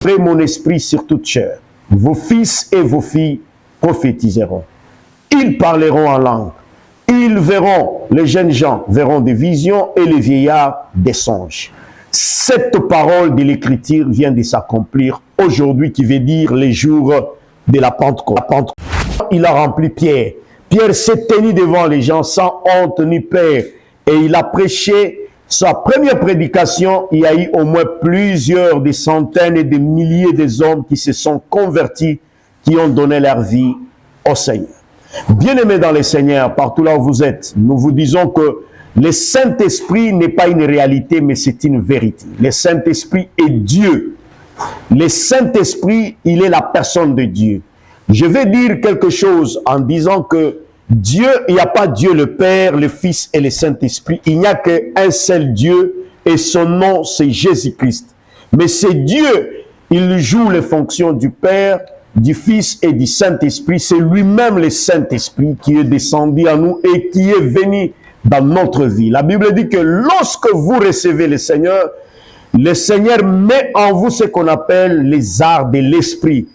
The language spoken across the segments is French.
mon esprit sur toute chair. Vos fils et vos filles prophétiseront. Ils parleront en langue. Ils verront, les jeunes gens verront des visions et les vieillards des songes. Cette parole de l'Écriture vient de s'accomplir aujourd'hui, qui veut dire les jours de la Pentecôte. Il a rempli Pierre. Pierre s'est tenu devant les gens sans honte ni peur. Et il a prêché sa première prédication. Il y a eu au moins plusieurs, des centaines et des milliers d'hommes qui se sont convertis, qui ont donné leur vie au Seigneur. Bien-aimés dans le Seigneur, partout là où vous êtes, nous vous disons que le Saint-Esprit n'est pas une réalité, mais c'est une vérité. Le Saint-Esprit est Dieu. Le Saint-Esprit, il est la personne de Dieu. Je vais dire quelque chose en disant que Dieu, il n'y a pas Dieu le Père, le Fils et le Saint-Esprit. Il n'y a qu'un seul Dieu et son nom, c'est Jésus-Christ. Mais c'est Dieu, il joue les fonctions du Père, du Fils et du Saint-Esprit. C'est lui-même le Saint-Esprit qui est descendu à nous et qui est venu dans notre vie. La Bible dit que lorsque vous recevez le Seigneur met en vous ce qu'on appelle les arts de l'Esprit.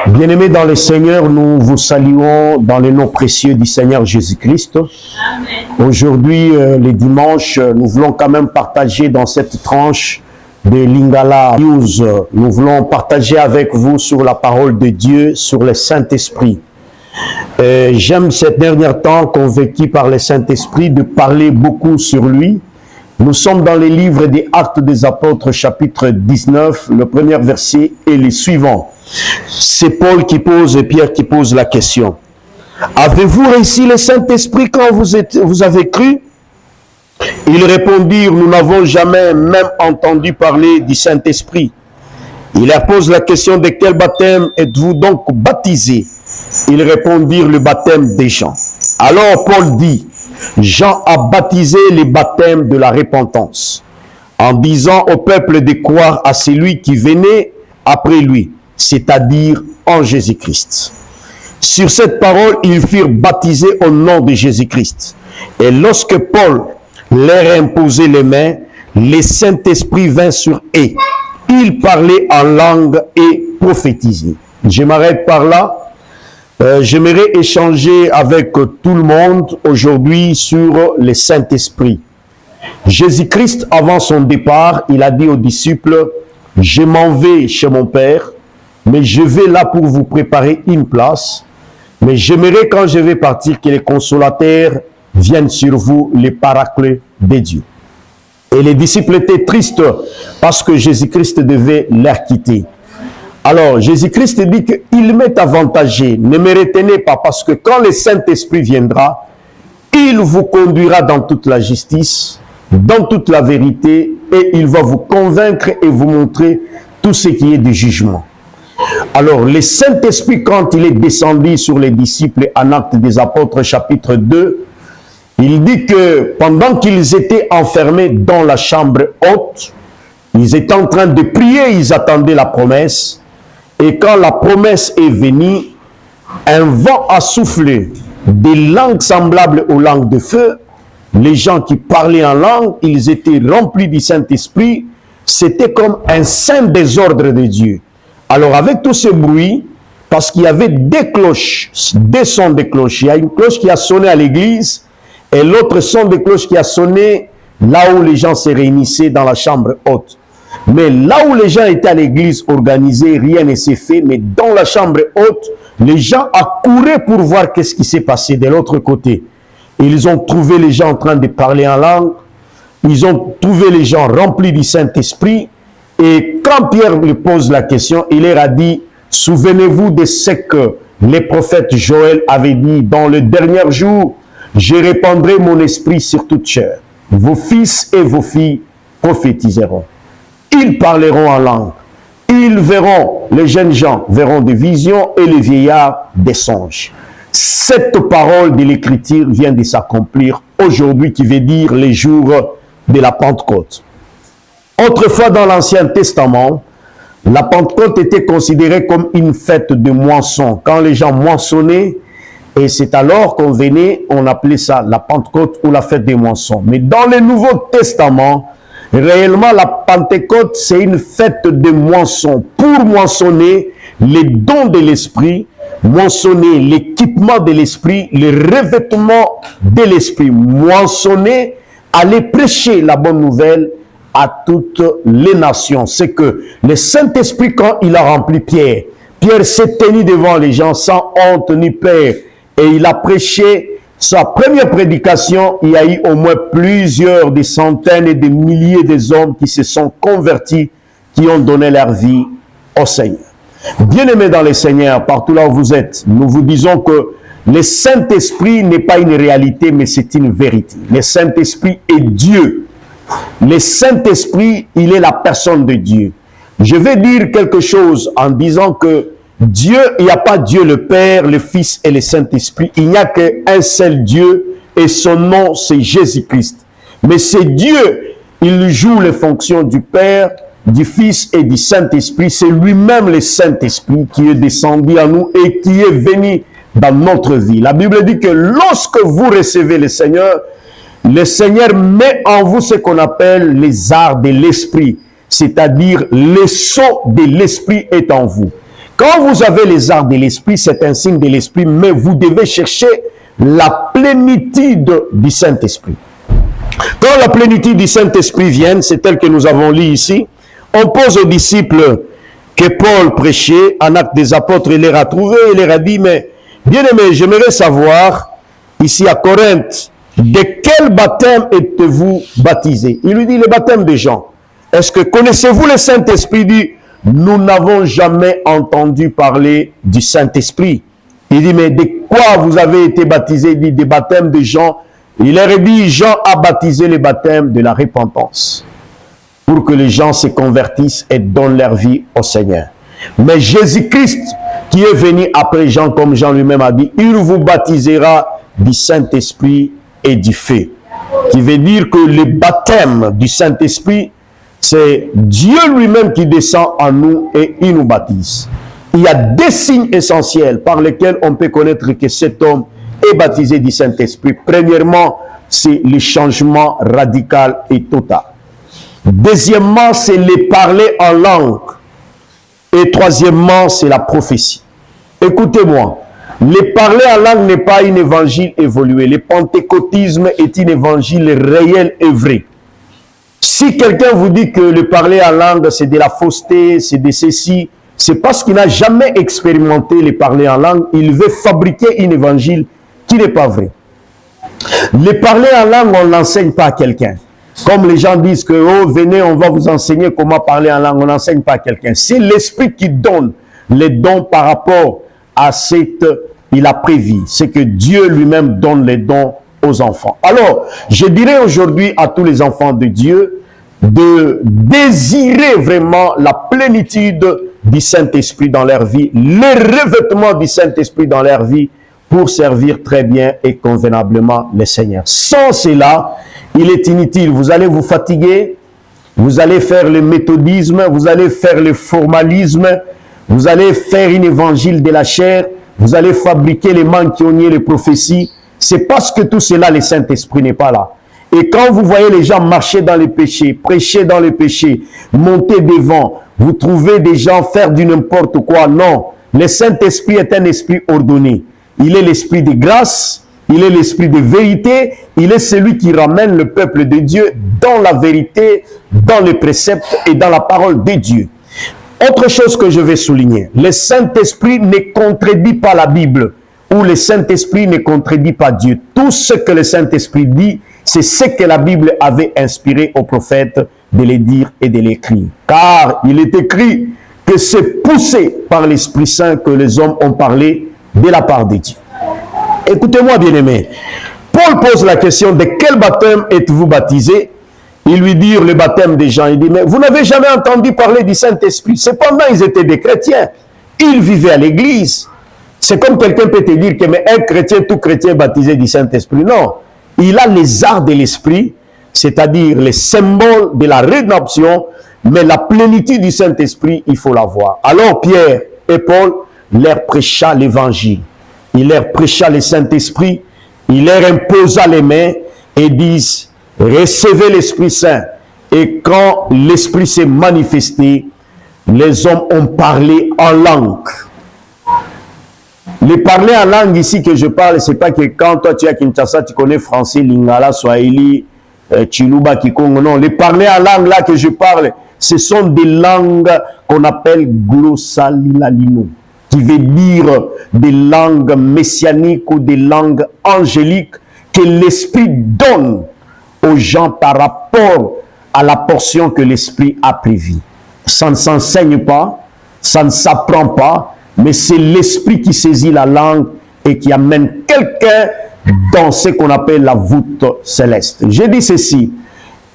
Bien-aimés dans le Seigneur, nous vous saluons dans le nom précieux du Seigneur Jésus-Christ. Aujourd'hui, les dimanches, nous voulons quand même partager dans cette tranche de Lingala News. Nous voulons partager avec vous sur la parole de Dieu, sur le Saint-Esprit. J'aime ces derniers temps convaincu par le Saint-Esprit de parler beaucoup sur lui. Nous sommes dans les livres des Actes des Apôtres, chapitre 19, le premier verset et les suivants. C'est Paul qui pose et Pierre qui pose la question. Avez-vous reçu le Saint-Esprit quand vous avez cru? Ils répondirent, nous n'avons jamais même entendu parler du Saint-Esprit. Il leur pose la question, de quel baptême êtes-vous donc baptisés? Ils répondirent, le baptême des Jean. Alors Paul dit, Jean a baptisé les baptêmes de la repentance, en disant au peuple de croire à celui qui venait après lui, c'est-à-dire en Jésus-Christ. Sur cette parole, ils furent baptisés au nom de Jésus-Christ. Et lorsque Paul leur imposait les mains, le Saint-Esprit vint sur eux. Ils parlaient en langue et prophétisaient. Je m'arrête par là. J'aimerais échanger avec tout le monde aujourd'hui sur le Saint-Esprit. Jésus-Christ, avant son départ, il a dit aux disciples, « Je m'en vais chez mon Père, mais je vais là pour vous préparer une place. Mais j'aimerais quand je vais partir que les consolateurs viennent sur vous, les paraclets de Dieu. » Et les disciples étaient tristes parce que Jésus-Christ devait leur quitter. Alors, Jésus-Christ dit qu'il m'est avantagé, ne me retenez pas, parce que quand le Saint-Esprit viendra, il vous conduira dans toute la justice, dans toute la vérité, et il va vous convaincre et vous montrer tout ce qui est du jugement. Alors, le Saint-Esprit, quand il est descendu sur les disciples en Actes des Apôtres, chapitre 2, il dit que pendant qu'ils étaient enfermés dans la chambre haute, ils étaient en train de prier, ils attendaient la promesse. Et quand la promesse est venue, un vent a soufflé, des langues semblables aux langues de feu. Les gens qui parlaient en langue, ils étaient remplis du Saint-Esprit. C'était comme un saint désordre de Dieu. Alors avec tout ce bruit, parce qu'il y avait des cloches, des sons de cloches. Il y a une cloche qui a sonné à l'église et l'autre son de cloche qui a sonné là où les gens se réunissaient dans la chambre haute. Mais là où les gens étaient à l'église organisée, rien ne s'est fait. Mais dans la chambre haute, les gens accouraient pour voir qu'est-ce qui s'est passé de l'autre côté. Ils ont trouvé les gens en train de parler en langue. Ils ont trouvé les gens remplis du Saint-Esprit. Et quand Pierre lui pose la question, il leur a dit, souvenez-vous de ce que les prophètes Joël avait dit, dans le dernier jour, je répandrai mon esprit sur toute chair. Vos fils et vos filles prophétiseront. Ils parleront en langue. Ils verront, les jeunes gens verront des visions et les vieillards des songes. Cette parole de l'Écriture vient de s'accomplir aujourd'hui, qui veut dire les jours de la Pentecôte. Autrefois dans l'Ancien Testament, la Pentecôte était considérée comme une fête de moisson. Quand les gens moissonnaient, Et c'est alors qu'on venait, on appelait ça la Pentecôte ou la fête des moissons. Mais dans le Nouveau Testament, réellement la Pentecôte, c'est une fête de moissons pour moissonner les dons de l'Esprit, moissonner l'équipement de l'Esprit, le revêtement de l'Esprit, moissonner, aller prêcher la bonne nouvelle à toutes les nations. C'est que le Saint-Esprit, quand il a rempli Pierre, Pierre s'est tenu devant les gens sans honte ni peur et il a prêché sa première prédication. Il y a eu au moins plusieurs, des centaines et des milliers d'hommes qui se sont convertis, qui ont donné leur vie au Seigneur. Bien-aimés dans le Seigneur, partout là où vous êtes, nous vous disons que le Saint-Esprit n'est pas une réalité, mais c'est une vérité. Le Saint-Esprit est Dieu. Le Saint-Esprit, il est la personne de Dieu. Je vais dire quelque chose en disant que Dieu, il n'y a pas Dieu le Père, le Fils et le Saint-Esprit. Il n'y a qu'un seul Dieu et son nom, c'est Jésus-Christ. Mais c'est Dieu, il joue les fonctions du Père, du Fils et du Saint-Esprit. C'est lui-même le Saint-Esprit qui est descendu à nous et qui est venu dans notre vie. La Bible dit que lorsque vous recevez le Seigneur met en vous ce qu'on appelle les arts de l'esprit, c'est-à-dire le sceau de l'esprit est en vous. Quand vous avez les arts de l'esprit, c'est un signe de l'esprit, mais vous devez chercher la plénitude du Saint-Esprit. Quand la plénitude du Saint-Esprit vient, c'est tel que nous avons lu ici, on pose aux disciples que Paul prêchait, en Actes des Apôtres, il leur a trouvé, il leur a dit, mais bien aimé, j'aimerais savoir, ici à Corinthe, de quel baptême êtes-vous baptisés? Il lui dit, le baptême de Jean. Est-ce que connaissez-vous le Saint-Esprit? Il dit, nous n'avons jamais entendu parler du Saint-Esprit. Il dit, mais de quoi vous avez été baptisés? Il dit, des baptêmes de Jean. Il leur dit, Jean a baptisé le baptême de la repentance, pour que les gens se convertissent et donnent leur vie au Seigneur. Mais Jésus-Christ, qui est venu après Jean, comme Jean lui-même a dit, il vous baptisera du Saint-Esprit et du feu. Qui veut dire que le baptême du Saint-Esprit, c'est Dieu lui-même qui descend en nous et il nous baptise. Il y a des signes essentiels par lesquels on peut connaître que cet homme est baptisé du Saint-Esprit. Premièrement, c'est le changement radical et total. Deuxièmement, c'est le parler en langue. Et troisièmement, c'est la prophétie. Écoutez-moi, le parler en langue n'est pas un évangile évolué. Le pentecôtisme est un évangile réel et vrai. Si quelqu'un vous dit que le parler en langue, c'est de la fausseté, c'est de ceci, c'est parce qu'il n'a jamais expérimenté le parler en langue. Il veut fabriquer un évangile qui n'est pas vrai. Le parler en langue, on ne l'enseigne pas à quelqu'un. Comme les gens disent que, oh, venez, on va vous enseigner comment parler en langue. On n'enseigne pas à quelqu'un. C'est l'Esprit qui donne les dons par rapport à ce qu'il a prévu. C'est que Dieu lui-même donne les dons aux enfants. Alors, je dirais aujourd'hui à tous les enfants de Dieu de désirer vraiment la plénitude du Saint-Esprit dans leur vie, le revêtement du Saint-Esprit dans leur vie pour servir très bien et convenablement le Seigneur. Sans cela, il est inutile. Vous allez vous fatiguer, vous allez faire le méthodisme, vous allez faire le formalisme, vous allez faire un évangile de la chair, vous allez fabriquer les mancuniers, les prophéties. C'est parce que tout cela, le Saint-Esprit n'est pas là. Et quand vous voyez les gens marcher dans les péchés, prêcher dans les péchés, monter devant, vous trouvez des gens faire du n'importe quoi. Non, le Saint-Esprit est un esprit ordonné. Il est l'esprit de grâce, il est l'esprit de vérité, il est celui qui ramène le peuple de Dieu dans la vérité, dans les préceptes et dans la parole de Dieu. Autre chose que je vais souligner, le Saint-Esprit ne contredit pas la Bible, ou le Saint-Esprit ne contredit pas Dieu. Tout ce que le Saint-Esprit dit, c'est ce que la Bible avait inspiré aux prophètes de les dire et de l'écrire. Car il est écrit que c'est poussé par l'Esprit Saint que les hommes ont parlé de la part de Dieu. Écoutez-moi, bien-aimés. Paul pose la question, de quel baptême êtes-vous baptisés? Ils lui dirent le baptême des gens. Il dit, mais vous n'avez jamais entendu parler du Saint-Esprit. Cependant, ils étaient des chrétiens. Ils vivaient à l'église. C'est comme quelqu'un peut te dire que mais un chrétien, tout chrétien est baptisé du Saint-Esprit. Non. Il a les arts de l'Esprit, c'est-à-dire les symboles de la rédemption, mais la plénitude du Saint-Esprit, il faut l'avoir. Alors Pierre et Paul leur prêcha l'évangile. il leur prêcha le Saint-Esprit, il leur imposa les mains et dit, recevez l'Esprit Saint. Et quand l'Esprit s'est manifesté, les hommes ont parlé en langue. Le parler en langue ici que je parle, c'est pas que quand toi tu es à Kinshasa, tu connais français, lingala, swahili, chiluba, kikongo. Non, les parler en langue là que je parle, ce sont des langues qu'on appelle glossalilalino, qui veut dire des langues messianiques ou des langues angéliques que l'Esprit donne aux gens par rapport à la portion que l'Esprit a prévue. Ça ne s'enseigne pas, ça ne s'apprend pas, mais c'est l'Esprit qui saisit la langue et qui amène quelqu'un dans ce qu'on appelle la voûte céleste. Je dis ceci,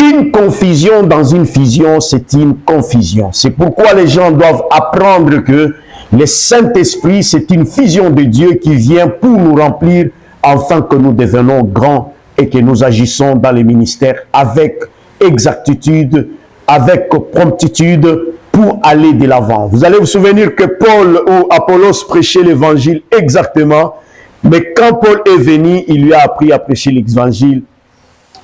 une confusion dans une fusion, c'est une confusion. C'est pourquoi les gens doivent apprendre que le Saint-Esprit, c'est une fusion de Dieu qui vient pour nous remplir afin que nous devenons grands et que nous agissons dans les ministères avec exactitude, avec promptitude pour aller de l'avant. Vous allez vous souvenir que Paul ou Apollos prêchaient l'évangile exactement, mais quand Paul est venu, il lui a appris à prêcher l'évangile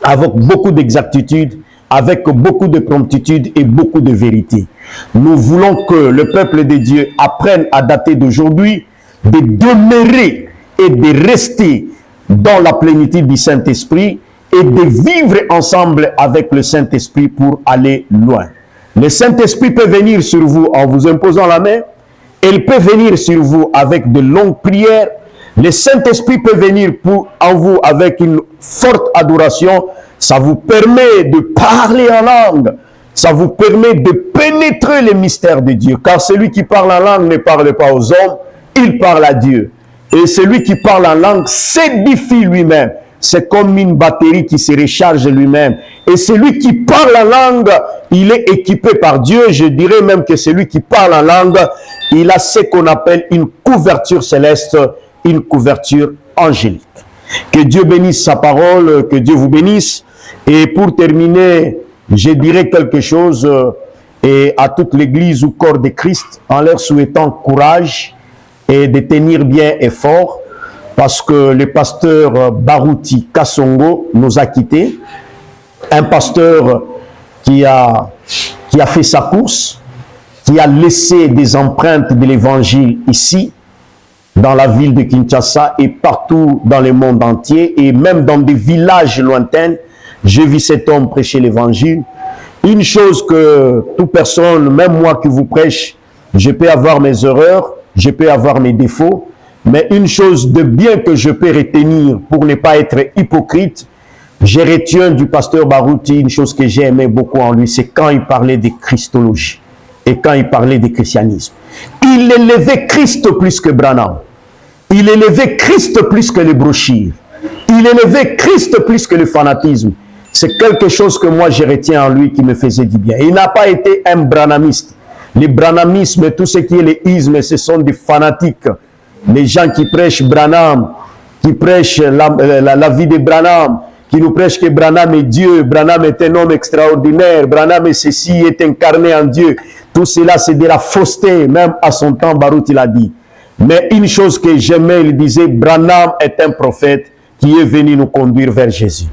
avec beaucoup d'exactitude, avec beaucoup de promptitude et beaucoup de vérité. Nous voulons que le peuple de Dieu apprenne à dater d'aujourd'hui, de demeurer et de rester dans la plénitude du Saint-Esprit et de vivre ensemble avec le Saint-Esprit pour aller loin. Le Saint-Esprit peut venir sur vous en vous imposant la main. Il peut venir sur vous avec de longues prières. Le Saint-Esprit peut venir en vous avec une forte adoration. Ça vous permet de parler en langue. Ça vous permet de pénétrer les mystères de Dieu. Car celui qui parle en langue ne parle pas aux hommes, il parle à Dieu. Et celui qui parle en langue s'édifie lui-même. C'est comme une batterie qui se recharge lui-même. Et celui qui parle en langue, il est équipé par Dieu. Je dirais même que celui qui parle en langue, il a ce qu'on appelle une couverture céleste, une couverture angélique. Que Dieu bénisse sa parole, que Dieu vous bénisse. Et pour terminer, je dirais quelque chose et à toute l'église ou corps de Christ en leur souhaitant courage et de tenir bien et fort. Parce que le pasteur Baruti Kasongo nous a quittés. Un pasteur qui a fait sa course, qui a laissé des empreintes de l'évangile ici, dans la ville de Kinshasa et partout dans le monde entier, et même dans des villages lointains. J'ai vu cet homme prêcher l'évangile. Une chose que toute personne, même moi qui vous prêche, je peux avoir mes erreurs, je peux avoir mes défauts, mais une chose de bien que je peux retenir pour ne pas être hypocrite, je retiens du pasteur Baruti une chose que j'ai aimé beaucoup en lui, c'est quand il parlait de Christologie et quand il parlait de christianisme. Il élevait Christ plus que Branham. Il élevait Christ plus que les brochures. Il élevait Christ plus que le fanatisme. C'est quelque chose que moi je retiens en lui qui me faisait du bien. Il n'a pas été un branhamiste. Le branhamisme, tout ce qui est le isme, ce sont des fanatiques. Les gens qui prêchent Branham, qui prêchent la vie de Branham, qui nous prêchent que Branham est Dieu, Branham est un homme extraordinaire, Branham est ceci, est incarné en Dieu. Tout cela, c'est de la fausseté, même à son temps, Baruti l'a dit. Mais une chose que j'aimais, il disait, Branham est un prophète qui est venu nous conduire vers Jésus.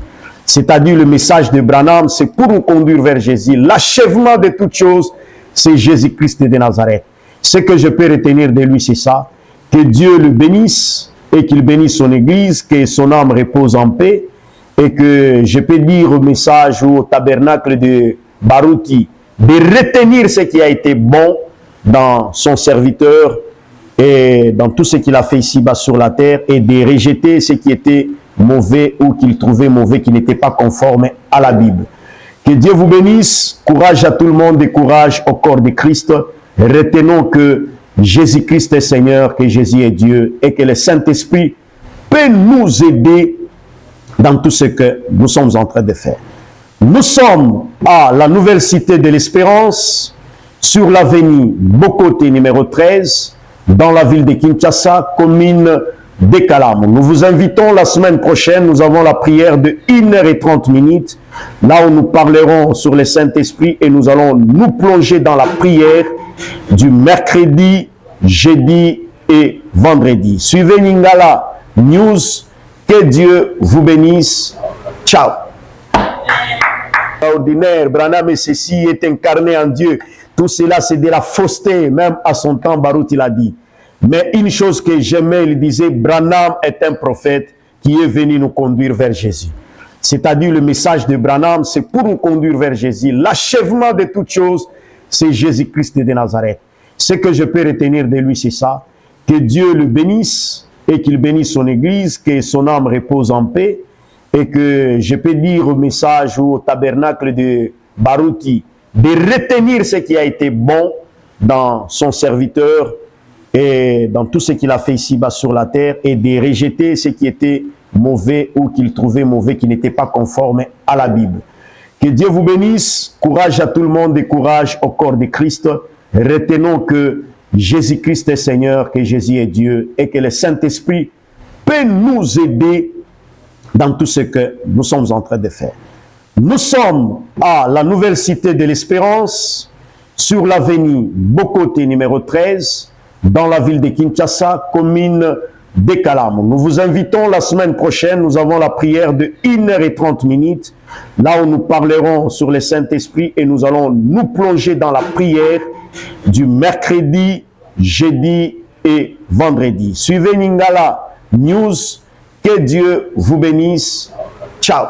C'est-à-dire le message de Branham, c'est pour nous conduire vers Jésus. L'achèvement de toutes choses, c'est Jésus-Christ de Nazareth. Ce que je peux retenir de lui, c'est ça. Que Dieu le bénisse et qu'il bénisse son église, que son âme repose en paix et que je peux dire au message ou au tabernacle de Baruti de retenir ce qui a été bon dans son serviteur et dans tout ce qu'il a fait ici-bas sur la terre et de rejeter ce qui était mauvais ou qu'il trouvait mauvais, qui n'était pas conforme à la Bible. Que Dieu vous bénisse, courage à tout le monde et courage au corps de Christ. Retenons que Jésus-Christ est Seigneur, que Jésus est Dieu et que le Saint-Esprit peut nous aider dans tout ce que nous sommes en train de faire. Nous sommes à la nouvelle cité de l'Espérance, sur l'avenue Bokoté numéro 13, dans la ville de Kinshasa, commune de Kalamu. Nous vous invitons la semaine prochaine, nous avons la prière de 1h30, là où nous parlerons sur le Saint-Esprit et nous allons nous plonger dans la prière du mercredi, jeudi et vendredi. Suivez Lingala News. Que Dieu vous bénisse. Ciao. Ordinaire, Branham et ceci est incarné en Dieu. Tout cela, c'est de la fausseté. Même à son temps, Baruch il a dit. Mais une chose que j'aimais, il disait, Branham est un prophète qui est venu nous conduire vers Jésus. C'est-à-dire le message de Branham, c'est pour nous conduire vers Jésus. L'achèvement de toutes choses, c'est Jésus-Christ de Nazareth. Ce que je peux retenir de lui, c'est ça. Que Dieu le bénisse et qu'il bénisse son Église, que son âme repose en paix et que je peux dire au message ou au tabernacle de Baruti de retenir ce qui a été bon dans son serviteur et dans tout ce qu'il a fait ici-bas sur la terre et de rejeter ce qui était mauvais ou qu'il trouvait mauvais, qui n'était pas conforme à la Bible. Que Dieu vous bénisse, courage à tout le monde et courage au corps de Christ. Retenons que Jésus-Christ est Seigneur, que Jésus est Dieu et que le Saint-Esprit peut nous aider dans tout ce que nous sommes en train de faire. Nous sommes à la nouvelle cité de l'Espérance, sur l'avenue Bokoté numéro 13, dans la ville de Kinshasa, commune de Kalamo. Nous vous invitons la semaine prochaine, nous avons la prière de 1h30, là où nous parlerons sur le Saint-Esprit et nous allons nous plonger dans la prière du mercredi, jeudi et vendredi. Suivez Lingala News, que Dieu vous bénisse. Ciao.